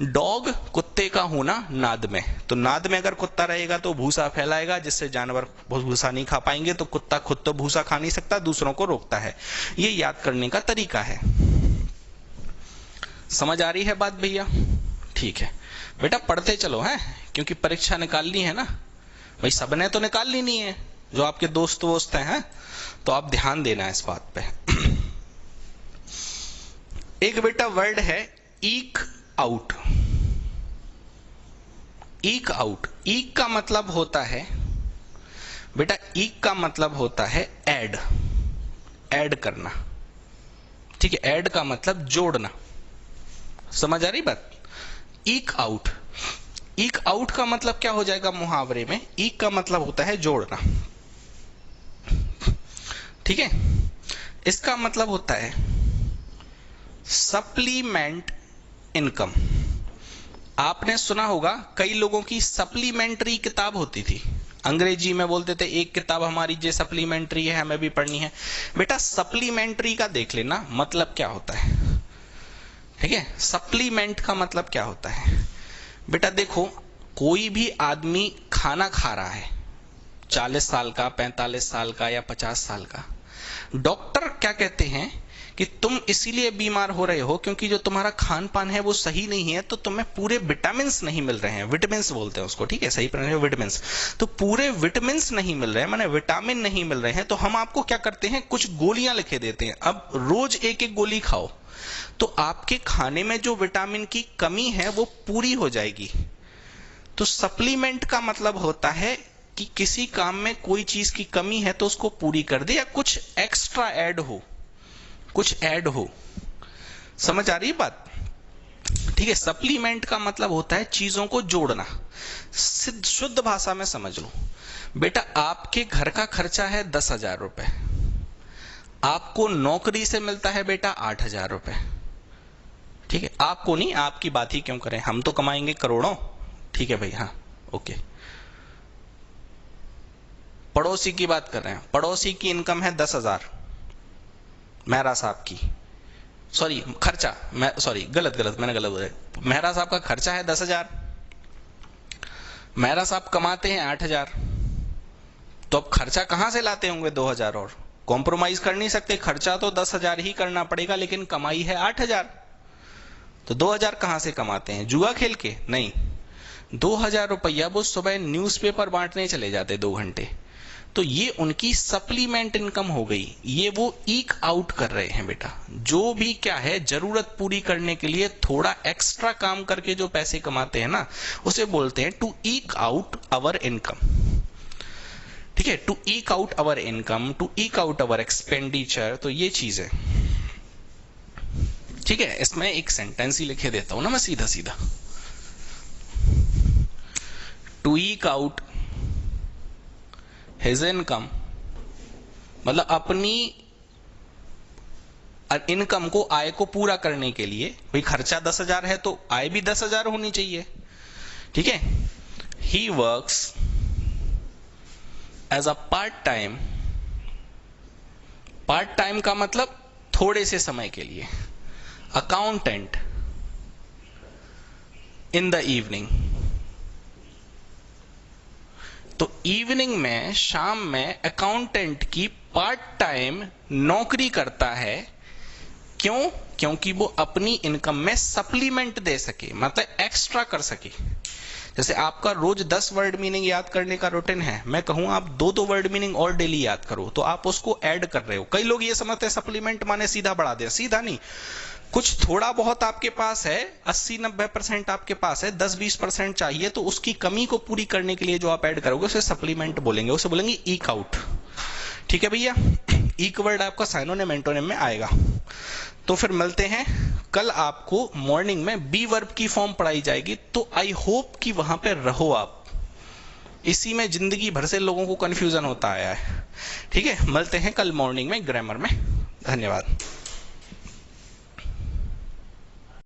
डॉग, कुत्ते का होना नाद में, तो नाद में अगर कुत्ता रहेगा तो भूसा फैलाएगा, जिससे जानवर भूसा नहीं खा पाएंगे। तो कुत्ता खुद तो भूसा खा नहीं सकता, दूसरों को रोकता है। ये याद करने का तरीका है। समझ आ रही है बात भैया? ठीक है बेटा, पढ़ते चलो हैं, क्योंकि परीक्षा निकालनी है ना भाई, सबने तो निकालनी नहीं है, जो आपके दोस्त वोस्त हैं, तो आप ध्यान देना इस बात पे। एक बेटा वर्ड है ईक आउट। ईक आउट, ईक का मतलब होता है बेटा, ईक का मतलब होता है ऐड, ऐड करना, ठीक है, ऐड का मतलब जोड़ना, समझ आ रही बात। ईक आउट, ईक आउट का मतलब क्या हो जाएगा मुहावरे में, ईक का मतलब होता है जोड़ना, ठीक है। इसका मतलब होता है सप्लीमेंट इनकम। आपने सुना होगा कई लोगों की सप्लीमेंट्री किताब होती थी, अंग्रेजी में बोलते थे एक किताब हमारी जे सप्लीमेंट्री है, हमें भी पढ़नी है। बेटा सप्लीमेंट्री का देख लेना मतलब क्या होता है, ठीक है। सप्लीमेंट का मतलब क्या होता है बेटा, देखो कोई भी आदमी खाना खा रहा है 40 साल का, 45 साल का या 50 साल का, डॉक्टर क्या कहते हैं कि तुम इसीलिए बीमार हो रहे हो क्योंकि जो तुम्हारा खान पान है वो सही नहीं है, तो तुम्हें पूरे विटामिन नहीं मिल रहे हैं, विटामिन बोलते हैं उसको, ठीक है, सही प्रश्न है विटामिन। तो पूरे विटामिन नहीं मिल रहे हैं, माने विटामिन नहीं मिल रहे हैं, तो हम आपको क्या करते हैं, कुछ गोलियां लिखे देते हैं, अब रोज एक एक गोली खाओ, तो आपके खाने में जो विटामिन की कमी है वो पूरी हो जाएगी। तो सप्लीमेंट का मतलब होता है कि किसी काम में कोई चीज की कमी है तो उसको पूरी कर दे, या कुछ एक्स्ट्रा ऐड हो, कुछ ऐड हो, समझ आ रही बात, ठीक है। सप्लीमेंट का मतलब होता है चीजों को जोड़ना, शुद्ध भाषा में समझ लो। बेटा आपके घर का खर्चा है 10,000 रुपए, आपको नौकरी से मिलता है बेटा 8,000 रुपए, ठीक है। आपको नहीं, आपकी बात ही क्यों करें, हम तो कमाएंगे करोड़ों, ठीक है भाई, हाँ ओके। पड़ोसी की बात कर रहे हैं, पड़ोसी की इनकम है 10,000, मेहरा साहब की, सॉरी खर्चा, मैं सॉरी मैंने गलत बोला, मेहरा साहब का खर्चा है 10,000, मेहरा साहब कमाते हैं 8,000, तो अब खर्चा कहां से लाते होंगे 2,000, और कॉम्प्रोमाइज कर नहीं सकते, खर्चा तो 10,000 ही करना पड़ेगा, लेकिन कमाई है 8,000, तो 2,000 कहां से कमाते हैं, जुआ खेल के नहीं, 2,000 रुपया वो सुबह न्यूज़पेपर बांटने चले जाते 2 घंटे, तो ये उनकी सप्लीमेंट इनकम हो गई, ये वो ईक आउट कर रहे हैं बेटा। जो भी क्या है, जरूरत पूरी करने के लिए थोड़ा एक्स्ट्रा काम करके जो पैसे कमाते हैं ना, उसे बोलते हैं to eke out our income, ठीक है, to eke out our income, to eke out our expenditure, तो ये चीज है, ठीक है। इसमें एक सेंटेंस ही लिखे देता हूं ना मैं सीधा सीधा, to eke out his income, मतलब अपनी इनकम को, आय को पूरा करने के लिए, भाई खर्चा 10,000 है तो आय भी 10,000 होनी चाहिए, ठीक है। He works as a part time, part time का मतलब थोड़े से समय के लिए, अकाउंटेंट इन द इवनिंग, तो इवनिंग में, शाम में अकाउंटेंट की पार्ट टाइम नौकरी करता है, क्यों, क्योंकि वो अपनी इनकम में सप्लीमेंट दे सके, मतलब एक्स्ट्रा कर सके। जैसे आपका रोज 10 वर्ड मीनिंग याद करने का रूटीन है, मैं कहूं आप 2-2 वर्ड मीनिंग और डेली याद करो, तो आप उसको ऐड कर रहे हो। कई लोग ये समझते हैं सप्लीमेंट माने सीधा बढ़ा दे, सीधा नहीं, कुछ थोड़ा बहुत आपके पास है, 80-90% आपके पास है, 10-20% चाहिए, तो उसकी कमी को पूरी करने के लिए जो आप ऐड करोगे उसे सप्लीमेंट बोलेंगे, उसे बोलेंगे ईक आउट, ठीक है भैया। ईक वर्ड आपका साइनोनिम एंटोनिम में आएगा। तो फिर मिलते हैं कल, आपको मॉर्निंग में बी वर्ब की फॉर्म पढ़ाई जाएगी, तो आई होप कि वहां पे रहो आप, इसी में जिंदगी भर से लोगों को कंफ्यूजन होता आया है, ठीक है। मिलते हैं कल मॉर्निंग में ग्रामर में, धन्यवाद।